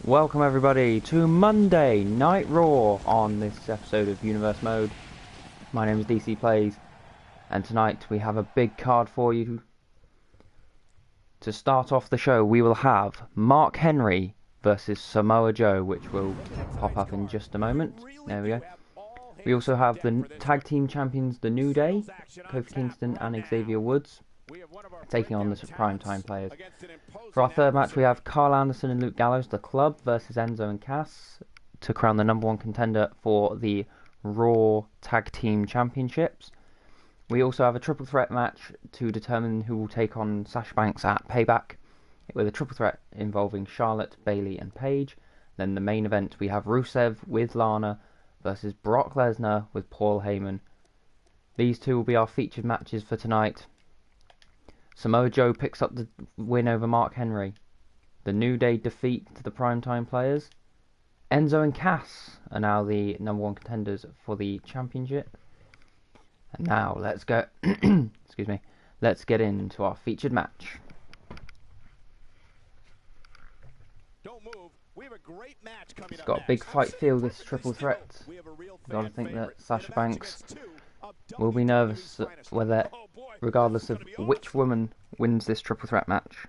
Welcome everybody to Monday Night Raw on this episode of Universe Mode. My name is DC Plays, and tonight we have a big card for you. To start off the show, we will have Mark Henry versus Samoa Joe, which will pop up in just a moment. There we go. We also have the Tag Team Champions, The New Day, Kofi Kingston and Xavier Woods, taking on the Primetime players. For our third match, we have Carl Anderson and Luke Gallows, The Club, versus Enzo and Cass, to crown the #1 contender for the Raw Tag Team Championships. We also have a triple threat match to determine who will take on Sasha Banks at Payback, with a triple threat involving Charlotte, Bayley and Paige. Then the main event, we have Rusev with Lana versus Brock Lesnar with Paul Heyman. These two will be our featured matches for tonight. Samoa Joe picks up the win over Mark Henry. The New Day defeat the Primetime players. Enzo and Cass are now the #1 contenders for the championship. And now let's go. Excuse me. Let's get into our featured match. Don't move. We have a great match coming It's up got a next. big fight feel, this triple threat. Got to think that Sasha Banks will be nervous whether, regardless of which woman wins this triple threat match.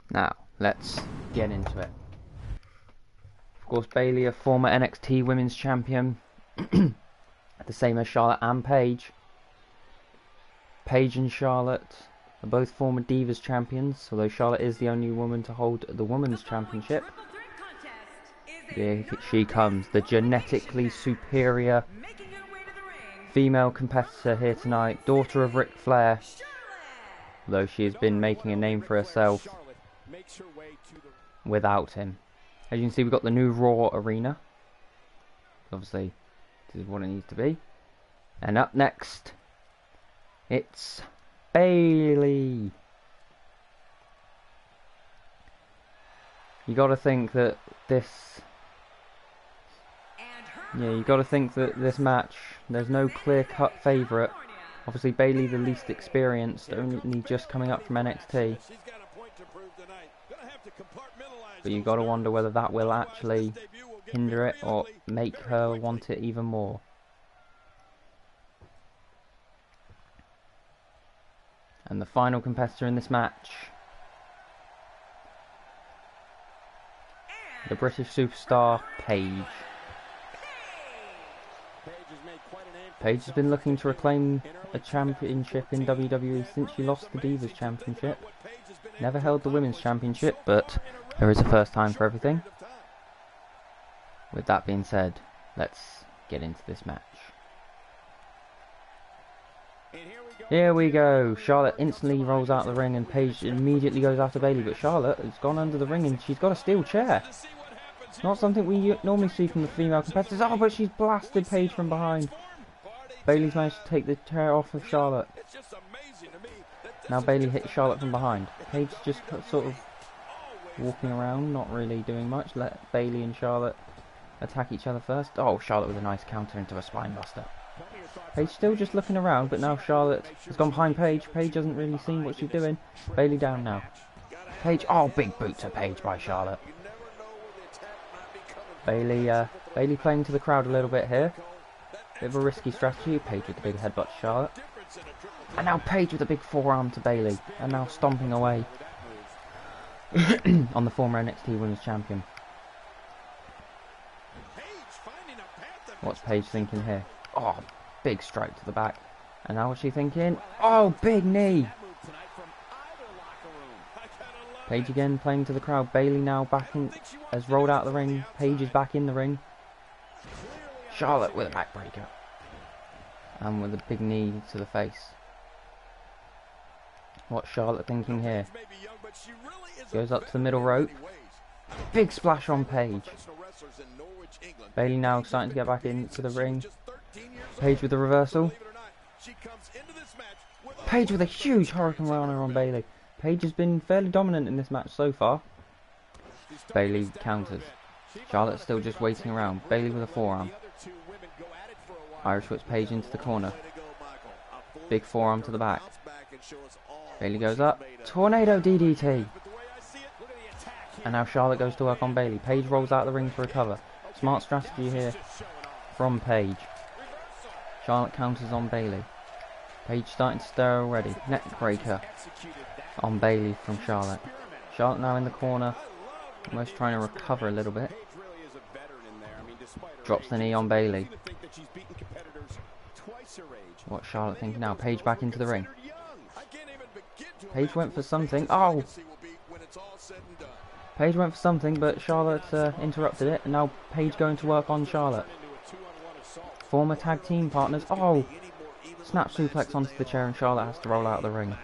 Now, let's get into it. Of course, Bayley, a former NXT Women's Champion, the same as Charlotte and Paige. Paige and Charlotte are both former Divas Champions, although Charlotte is the only woman to hold the Women's Championship. Here she comes, the genetically superior female competitor here tonight, daughter of Ric Flair, though she has been making a name for herself without him. As you can see, we've got the new Raw arena. Obviously, this is what it needs to be. And up next, it's Bayley. You gotta think that this... Yeah, you gotta think that this match, there's no clear-cut favourite. Obviously, Bayley the least experienced, only just coming up from NXT. But you gotta wonder whether that will actually hinder it or make her want it even more. And the final competitor in this match, the British superstar Paige. Paige has been looking to reclaim a championship in WWE since she lost the Divas Championship. Never held the Women's Championship, but there is a first time for everything. With that being said, let's get into this match. Here we go. Charlotte instantly rolls out the ring and Paige immediately goes after Bayley, but Charlotte has gone under the ring and she's got a steel chair. Not something we normally see from the female competitors. Oh, but she's blasted Paige from behind. Bayley's managed to take the chair off of Charlotte. Now Bayley hits Charlotte from behind. Paige just sort of walking around, not really doing much. Let Bayley and Charlotte attack each other first. Oh, Charlotte with a nice counter into a spinebuster. Paige still just looking around, but now Charlotte has gone behind Paige. Paige hasn't really seen what she's doing. Bayley down now. Paige, oh, big boot to Paige by Charlotte. Bayley playing to the crowd a little bit here. Bit of a risky strategy. Paige with the big headbutt to Charlotte. And now Paige with a big forearm to Bayley. And now stomping away on the former NXT Women's Champion. What's Paige thinking here? Oh, big strike to the back. And now what's she thinking? Oh, big knee! Paige again playing to the crowd. Bayley now back in, has rolled out the ring. Paige is back in the ring. Charlotte with a backbreaker. And with a big knee to the face. What's Charlotte thinking here? Goes up to the middle rope. Big splash on Paige. Bayley now starting to get back into the ring. Paige with the reversal. Paige with a huge Hurricane Rana on Bayley. Paige has been fairly dominant in this match so far. Bailey counters. Charlotte's still just waiting around. Bailey with a forearm. Irish whips Paige into the corner. Big forearm to the back. Bailey goes up. Tornado DDT. And now Charlotte goes to work on Bailey. Paige rolls out of the ring to recover. Smart strategy here from Paige. Charlotte counters on Bailey. Paige starting to stir already. Neck breaker on Bailey from Charlotte. Charlotte now in the corner. Almost trying to recover a little bit. Drops the knee on Bailey. What's Charlotte thinking now? Paige back into the ring. Paige went for something. Oh! Paige went for something, but Charlotte interrupted it. And now Paige going to work on Charlotte. Former tag team partners. Oh! Snap suplex onto the chair and Charlotte has to roll out of the ring.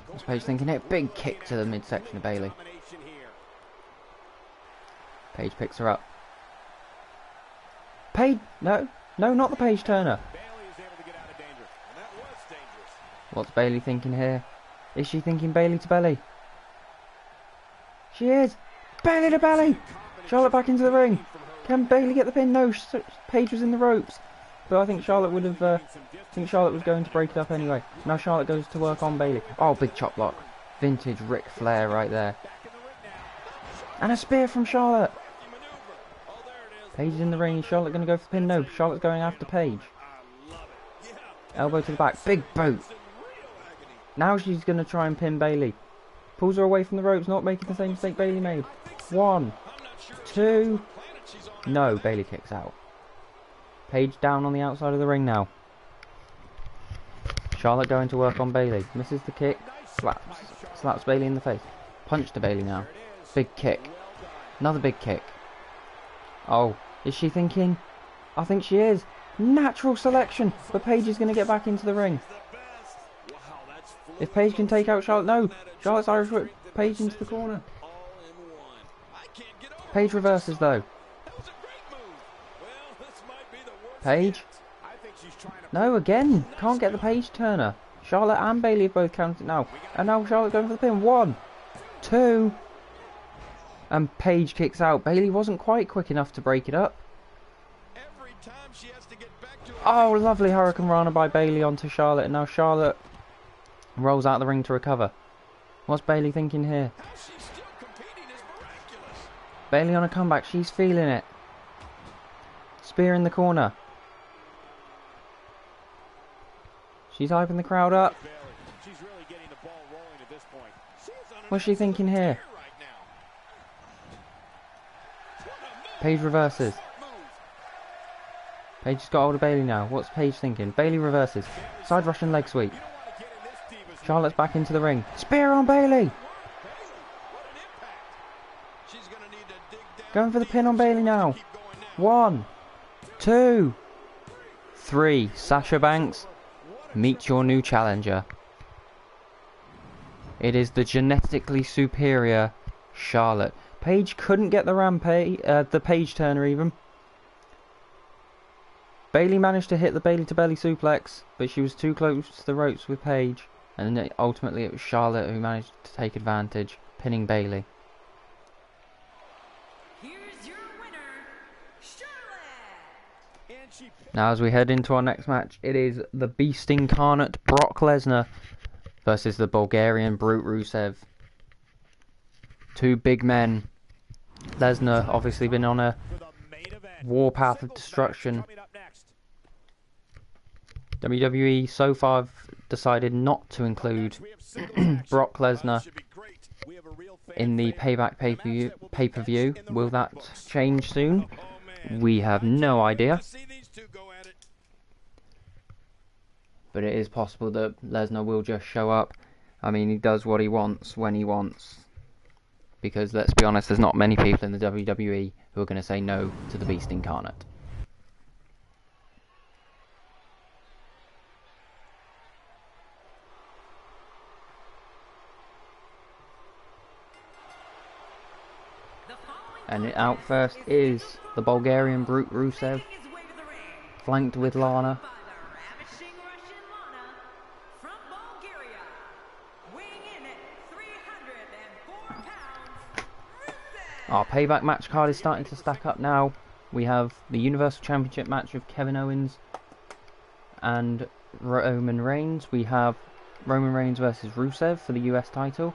What's Paige thinking here? Big kick to the midsection of Bailey. Paige picks her up. Paige, no, not the Paige Turner. What's Bailey thinking here? Is she thinking Bailey to belly? She is. Bailey to belly. Charlotte back into the ring. Can Bailey get the pin? No, Paige was in the ropes. But I think Charlotte would have. I think Charlotte was going to break it up anyway. Now Charlotte goes to work on Bailey. Oh, big chop block. Vintage Ric Flair right there. And a spear from Charlotte. Paige is in the ring. Is Charlotte going to go for the pin? No, Charlotte's going after Paige. Elbow to the back. Big boot. Now she's going to try and pin Bailey. Pulls her away from the ropes, not making the same mistake Bailey made. 1, 2. No, Bailey kicks out. Paige down on the outside of the ring now. Charlotte going to work on Bailey. Misses the kick. Slaps Bailey in the face. Punch to Bailey now. Big kick. Another big kick. Oh, is she thinking? I think she is. Natural selection. But Paige is going to get back into the ring. If Paige can take out Charlotte. No. Charlotte's Irish whip Paige into the corner. Paige reverses though. Paige. No, again. Can't get the Paige Turner. Charlotte and Bailey have both counted now. And now Charlotte going for the pin. 1, 2. And Paige kicks out. Bailey wasn't quite quick enough to break it up. Oh, lovely Hurricane Rana by Bailey onto Charlotte. And now Charlotte rolls out the ring to recover. What's Bailey thinking here? Bailey on a comeback. She's feeling it. Spear in the corner. She's hyping the crowd up. What's she thinking here? Paige reverses. Paige's got hold of Bailey now. What's Paige thinking? Bailey reverses. Side Russian leg sweep. Charlotte's back into the ring. Spear on Bailey. Going for the pin on Bailey now. 1, 2, 3. Sasha Banks, meet your new challenger. It is the genetically superior Charlotte. Paige couldn't get the Paige Turner even. Bailey managed to hit the Bailey to belly suplex, but she was too close to the ropes with Paige. And then ultimately it was Charlotte who managed to take advantage, pinning Bailey. Here's your winner, Charlotte. Now as we head into our next match, it is the Beast Incarnate Brock Lesnar versus the Bulgarian Brute Rusev. Two big men. Lesnar obviously been on a warpath of destruction. WWE so far have decided not to include Brock Lesnar in the Payback pay-per-view. Will that change soon? We have no idea. But it is possible that Lesnar will just show up. I mean, he does what he wants when he wants. Because let's be honest, there's not many people in the WWE who are going to say no to the Beast Incarnate. And out first is the Bulgarian Brute Rusev, flanked with Lana. Our payback match card is starting to stack up now. We have the Universal Championship match of Kevin Owens and Roman Reigns. We have Roman Reigns versus Rusev for the US title.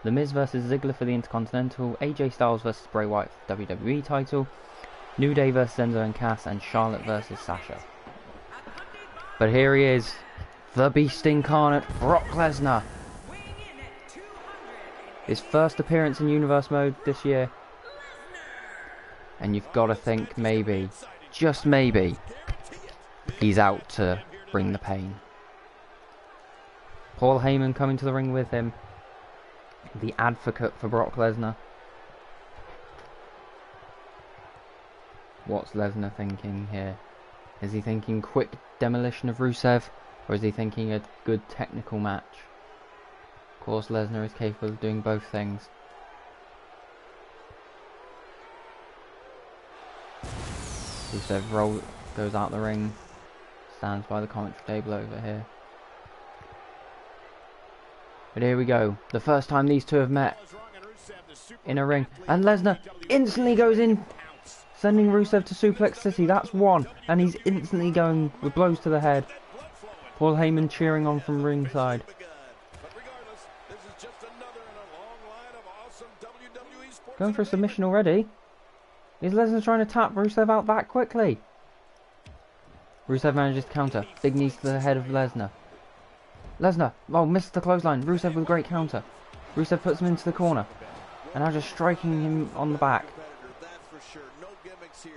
The Miz versus Ziggler for the Intercontinental. AJ Styles versus Bray Wyatt for the WWE title. New Day versus Enzo and Cass. And Charlotte versus Sasha. But here he is, the Beast Incarnate, Brock Lesnar. His first appearance in Universe Mode this year. And you've got to think maybe, just maybe, he's out to bring the pain. Paul Heyman coming to the ring with him. The advocate for Brock Lesnar. What's Lesnar thinking here? Is he thinking quick demolition of Rusev? Or is he thinking a good technical match? Of course, Lesnar is capable of doing both things. Rusev goes out the ring. Stands by the commentary table over here. But here we go. The first time these two have met in a ring. And Lesnar instantly goes in, sending Rusev to Suplex City. That's one. And he's instantly going with blows to the head. Paul Heyman cheering on from ringside. Going for a submission already. Is Lesnar trying to tap Rusev out that quickly? Rusev manages to counter. Big knees to the head of Lesnar. Lesnar, oh, missed the clothesline. Rusev with a great counter. Rusev puts him into the corner. And now just striking him on the back.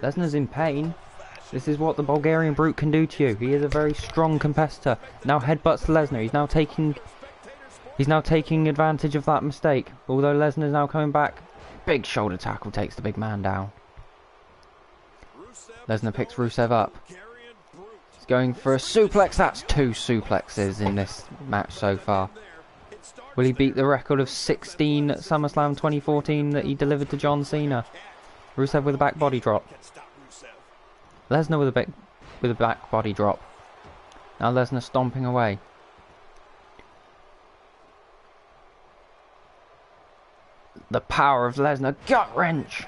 Lesnar's in pain. This is what the Bulgarian Brute can do to you. He is a very strong competitor. Now headbutts Lesnar. He's now taking advantage of that mistake. Although Lesnar's now coming back. Big shoulder tackle takes the big man down. Lesnar picks Rusev up. He's going for a suplex. That's 2 suplexes in this match so far. Will he beat the record of 16 at SummerSlam 2014 that he delivered to John Cena? Rusev with a back body drop. Lesnar with a back body drop. Now Lesnar stomping away. The power of Lesnar. Gut wrench.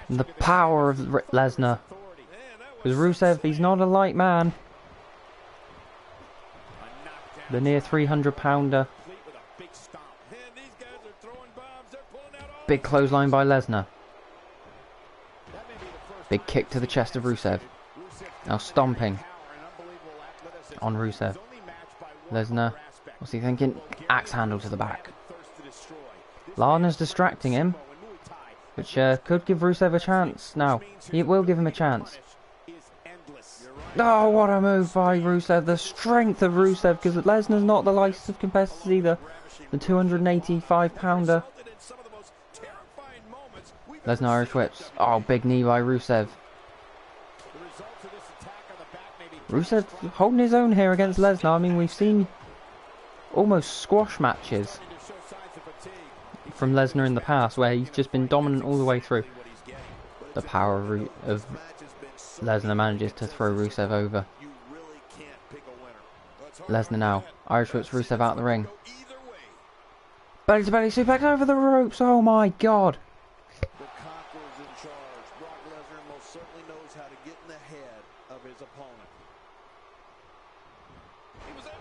The power of Lesnar. Because Rusev, he's not a light man. The near 300-pounder. Big clothesline by Lesnar. Big kick to the chest of Rusev. Now stomping on Rusev. Lesnar, what's he thinking? Axe handle to the back. Lana's distracting him, which could give Rusev a chance. Now, it will give him a chance. Oh, what a move by Rusev. The strength of Rusev, because Lesnar's not the lightest of competitors either. The 285-pounder. Lesnar Irish whips. Oh, big knee by Rusev. Rusev holding his own here against Lesnar. I mean, we've seen almost squash matches from Lesnar in the past where he's just been dominant all the way through. The power of Lesnar manages to throw Rusev over. Lesnar now. Irish whips Rusev out the ring. Belly to belly suplex over the ropes. Oh my god.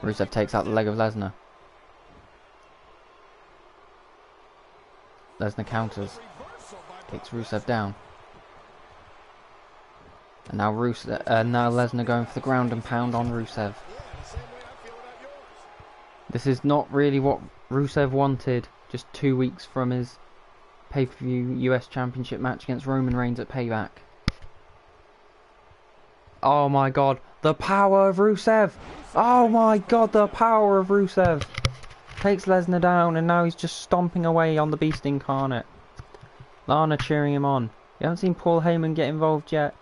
Rusev takes out the leg of Lesnar. Lesnar counters. Takes Rusev down. And now Lesnar going for the ground and pound on Rusev. This is not really what Rusev wanted just 2 weeks from his pay-per-view US Championship match against Roman Reigns at Payback. Oh my god, the power of Rusev! Oh my god, the power of Rusev! Takes Lesnar down and now he's just stomping away on the Beast Incarnate. Lana cheering him on. You haven't seen Paul Heyman get involved yet.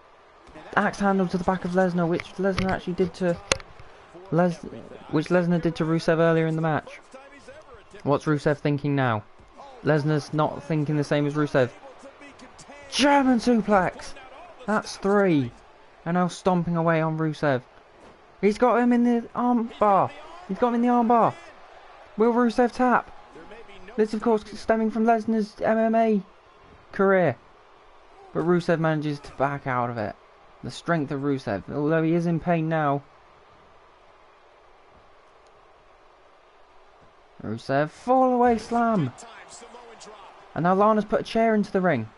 Axe handle to the back of Lesnar, which Lesnar actually did to Lesnar did to Rusev earlier in the match. What's Rusev thinking now? Lesnar's not thinking the same as Rusev. German suplex! That's 3. And now stomping away on Rusev. He's got him in the arm bar. He's got him in the arm bar. Will Rusev tap? This of course stemming from Lesnar's MMA career. But Rusev manages to back out of it. The strength of Rusev, although he is in pain now. Rusev, fall away slam. And now Lana's put a chair into the ring.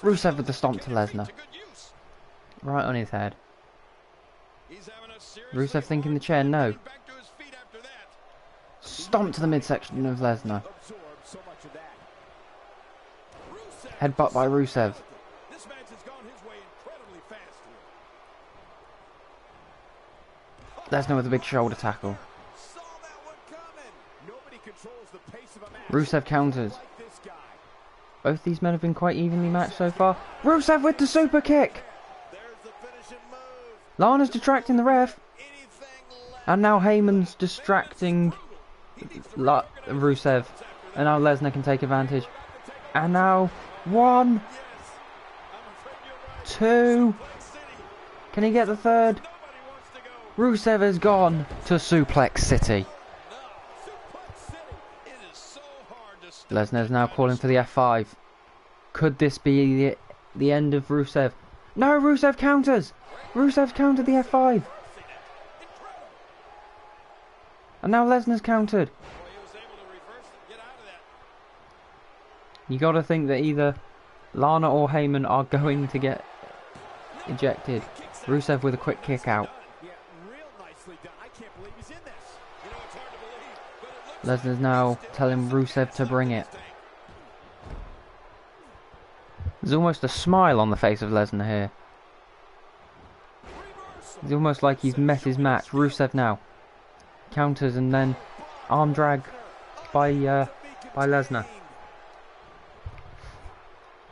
Rusev with the stomp to Lesnar. Right on his head. Rusev thinking the chair, no. Stomp to the midsection of Lesnar. Headbutt by Rusev. Lesnar with a big shoulder tackle. Rusev counters. Both these men have been quite evenly matched so far. Rusev with the super kick. Lana's distracting the ref. And now Heyman's distracting Rusev. And now Lesnar can take advantage. And now 1, 2. Can he get the third? Rusev has gone to Suplex City. Lesnar's now calling for the F5. Could this be the end of Rusev? No, Rusev counters. Rusev's countered the F5. And now Lesnar's countered. You got to think that either Lana or Heyman are going to get ejected. Rusev with a quick kick out. Lesnar's now telling Rusev to bring it. There's almost a smile on the face of Lesnar here. It's almost like he's met his match. Rusev now counters and then arm drag by Lesnar.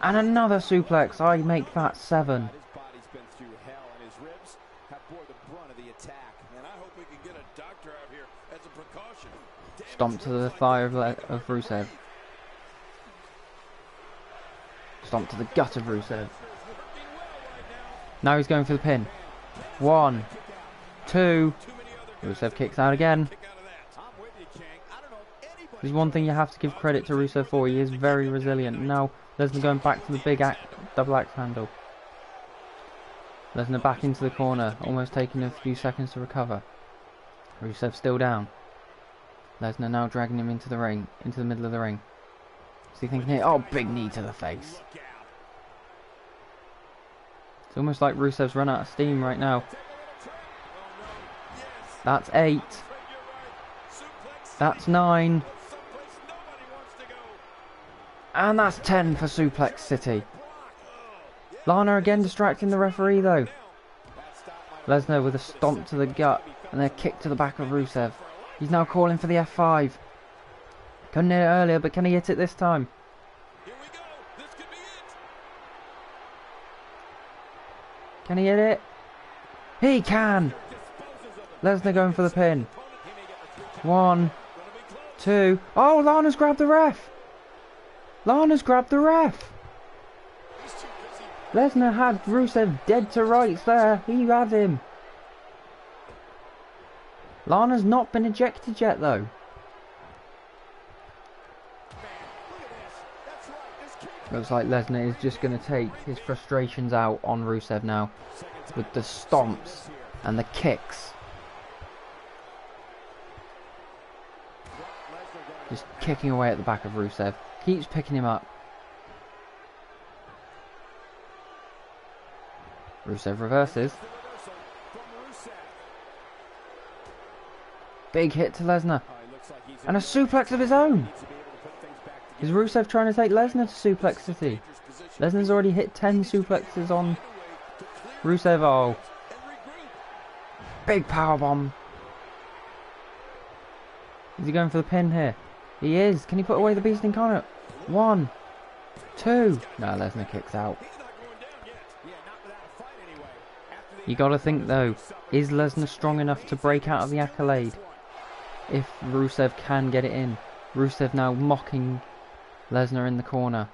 And another suplex. I make that 7. Stomp to the thigh of Rusev. Stomp to the gut of Rusev. Now he's going for the pin. 1, 2. Rusev kicks out again. There's one thing you have to give credit to Rusev for. He is very resilient. Now Lesnar going back to the big double axe handle. Lesnar back into the corner, almost taking a few seconds to recover. Rusev still down. Lesnar now dragging him into the ring, into the middle of the ring. Is he thinking here? Oh, big knee to the face. It's almost like Rusev's run out of steam right now. That's 8. That's 9. And that's 10 for Suplex City. Lana again distracting the referee though. Lesnar with a stomp to the gut and then a kick to the back of Rusev. He's now calling for the F5. Couldn't hit it earlier, but can he hit it this time? Can he hit it? He can! Lesnar going for the pin. 1, 2. Oh, Lana's grabbed the ref! Lana's grabbed the ref! Lesnar had Rusev dead to rights there. He had him. Lana's not been ejected yet though. Looks like Lesnar is just going to take his frustrations out on Rusev now. With the stomps and the kicks. Just kicking away at the back of Rusev. Keeps picking him up. Rusev reverses. Big hit to Lesnar. And a suplex of his own. Is Rusev trying to take Lesnar to Suplex City? Lesnar's already hit 10 suplexes on Rusev. Oh. Big powerbomb. Is he going for the pin here? He is. Can he put away the Beast Incarnate? 1, 2. No, Lesnar kicks out. You gotta think though, is Lesnar strong enough to break out of the accolade? If Rusev can get it in. Rusev now mocking Lesnar in the corner.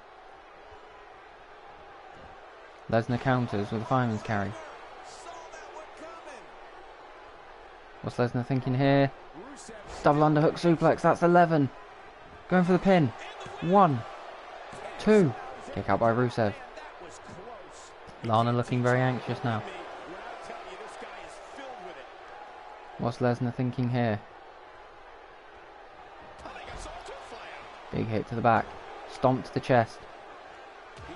Lesnar counters with a fireman's carry. What's Lesnar thinking here? Double underhook suplex, that's 11. Going for the pin. 1, 2. Kick out by Rusev. Lana looking very anxious now. What's Lesnar thinking here? Big hit to the back. Stomp to the chest.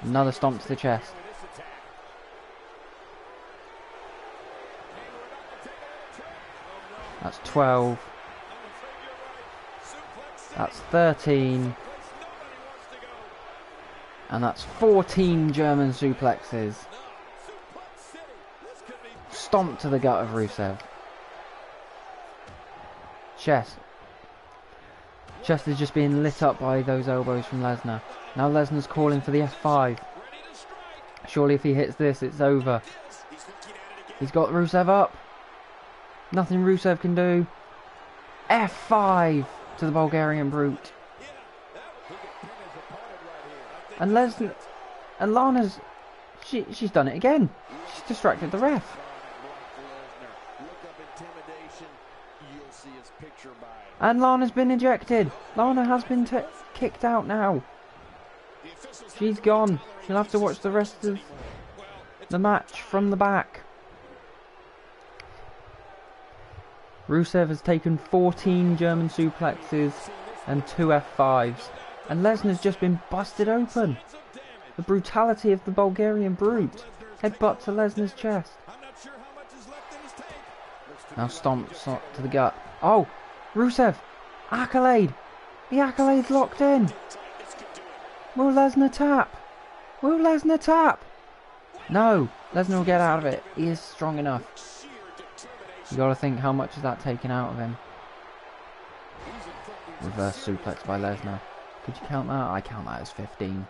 Another stomp to the chest. That's 12. That's 13. And that's 14 German suplexes. Stomp to the gut of Rusev. Chest. Chest is just being lit up by those elbows from Lesnar. Now Lesnar's calling for the F5. Surely if he hits this, it's over. He's got Rusev up. Nothing Rusev can do. F5 to the Bulgarian Brute. And Lesnar... And Lana's... She's done it again. She's distracted the ref. And Lana's been ejected. Lana has been kicked out now. She's gone. She'll have to watch the rest of the match from the back. Rusev has taken 14 German suplexes and 2 F5s. And Lesnar's just been busted open. The brutality of the Bulgarian Brute. Headbutt to Lesnar's chest. Now stomp to the gut. Oh! Rusev! Accolade! The Accolade's locked in! Will Lesnar tap? Will Lesnar tap? No! Lesnar will get out of it. He is strong enough. You gotta think how much is that taken out of him. Reverse suplex by Lesnar. Could you count that? I count that as 15.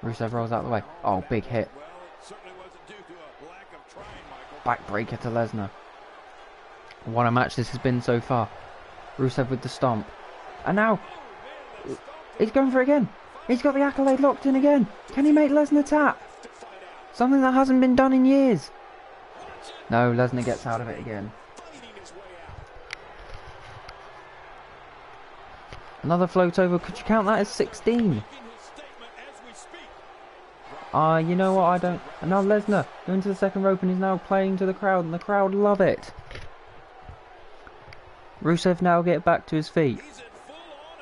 Rusev rolls out of the way. Oh, big hit. Backbreaker to Lesnar. What a match this has been so far. Rusev with the stomp. And now, he's going for it again. He's got the Accolade locked in again. Can he make Lesnar tap? Something that hasn't been done in years. No, Lesnar gets out of it again. Another float over. Could you count that as 16? You know what? I don't. And now Lesnar going to the second rope and is now playing to the crowd, and the crowd love it. Rusev now get back to his feet.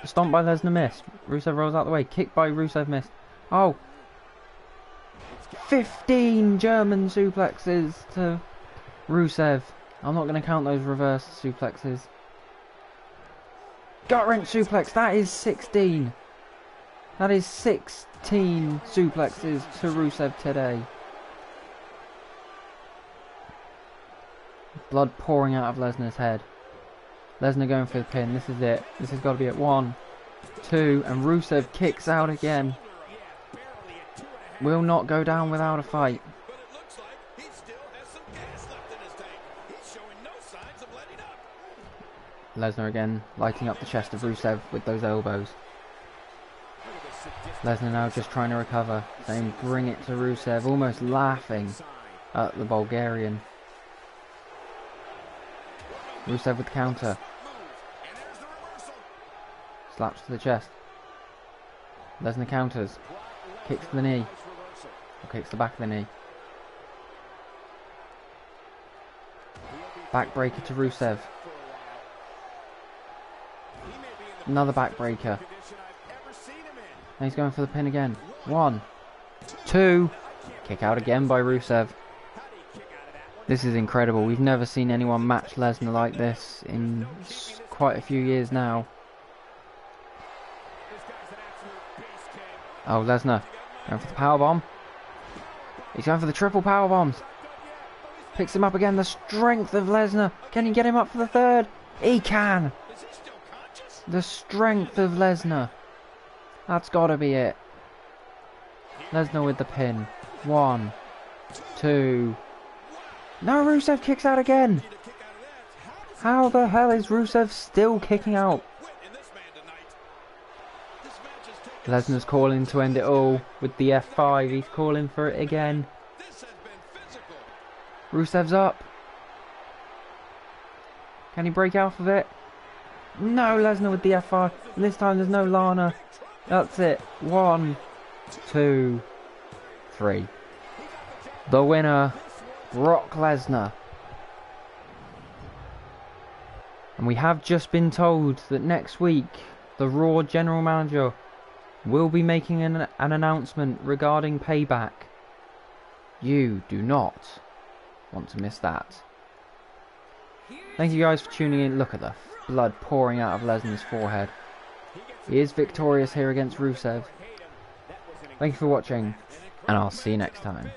Stomp by Lesnar missed. Rusev rolls out the way. Kick by Rusev missed. Oh. 15 German suplexes to Rusev. I'm not going to count those reverse suplexes. Gut wrench suplex. That is 16. That is 16 suplexes to Rusev today. Blood pouring out of Lesnar's head. Lesnar going for the pin. This is it. This has got to be at 1, 2, and Rusev kicks out again. Will not go down without a fight. Lesnar again lighting up the chest of Rusev with those elbows. Lesnar now just trying to recover, saying bring it to Rusev, almost laughing at the Bulgarian. Rusev with the counter. Slaps to the chest. Lesnar counters. Kicks to the knee. Or kicks the back of the knee. Backbreaker to Rusev. Another backbreaker. And he's going for the pin again. 1, 2. Kick out again by Rusev. This is incredible. We've never seen anyone match Lesnar like this in quite a few years now. Oh, Lesnar going for the powerbomb. He's going for the triple powerbombs. Picks him up again. The strength of Lesnar. Can he get him up for the third? He can. The strength of Lesnar. That's got to be it. Lesnar with the pin. 1, 2. No, Rusev kicks out again. How the hell is Rusev still kicking out? Lesnar's calling to end it all with the F5. He's calling for it again. Rusev's up. Can he break out of it? No, Lesnar with the F5. And this time there's no Lana. That's it. 1, 2, 3. The winner, Brock Lesnar. And we have just been told that next week, the Raw General Manager will be making an announcement regarding Payback. You do not want to miss that. Thank you guys for tuning in. Look at the blood pouring out of Lesnar's forehead. He is victorious here against Rusev. Thank you for watching, and I'll see you next time.